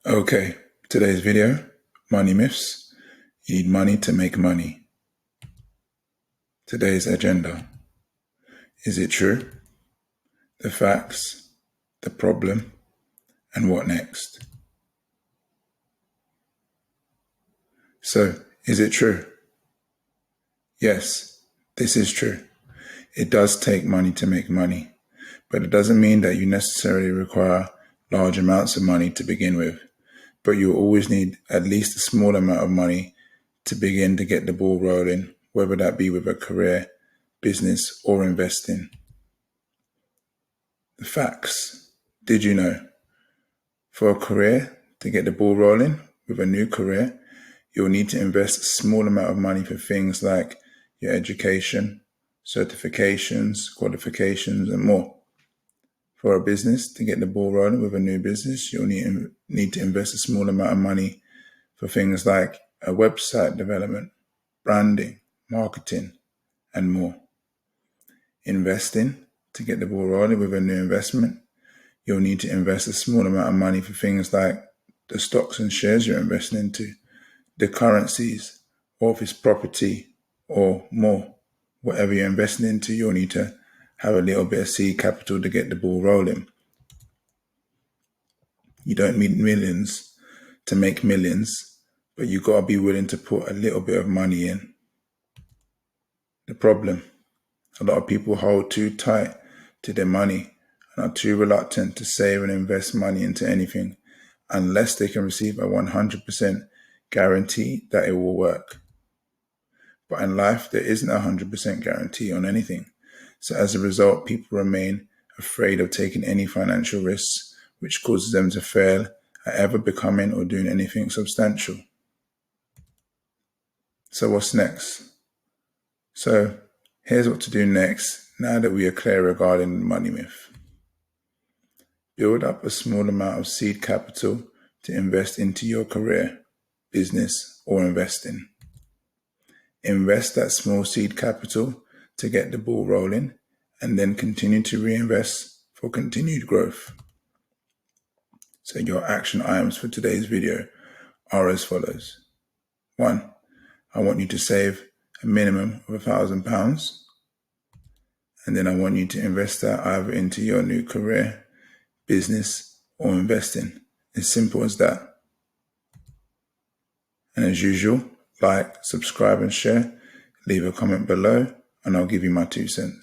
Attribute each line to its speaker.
Speaker 1: Okay, today's video, money myths. You need money to make money. Today's agenda. Is it true? The facts, the problem, and what next? So, is it true? Yes, this is true. It does take money to make money, but it doesn't mean that you necessarily require large amounts of money to begin with. But you always need at least a small amount of money to begin to get the ball rolling, whether that be with a career, business, or investing. The facts. Did you know? For a career, to get the ball rolling with a new career, you'll need to invest a small amount of money for things like your education, certifications, qualifications, and more. For a business, to get the ball rolling with a new business, you'll need to invest a small amount of money for things like a website development, branding, marketing, and more. Investing, to get the ball rolling with a new investment, you'll need to invest a small amount of money for things like the stocks and shares you're investing into, the currencies, office property, or more. Whatever you're investing into, you'll need to have a little bit of seed capital to get the ball rolling. You don't need millions to make millions, but you got to be willing to put a little bit of money in. The problem, a lot of people hold too tight to their money and are too reluctant to save and invest money into anything unless they can receive a 100% guarantee that it will work. But in life, there isn't a 100% guarantee on anything. So as a result, people remain afraid of taking any financial risks, which causes them to fail at ever becoming or doing anything substantial. So what's next? So here's what to do next now that we are clear regarding the money myth. Build up a small amount of seed capital to invest into your career, business, or investing. Invest that small seed capital to get the ball rolling and then continue to reinvest for continued growth. So your action items for today's video are as follows. 1. I want you to save a minimum of £1,000, and then I want you to invest that either into your new career, business, or investing. As simple as that. And as usual, like, subscribe, and share. Leave a comment below, and I'll give you my 2 cents.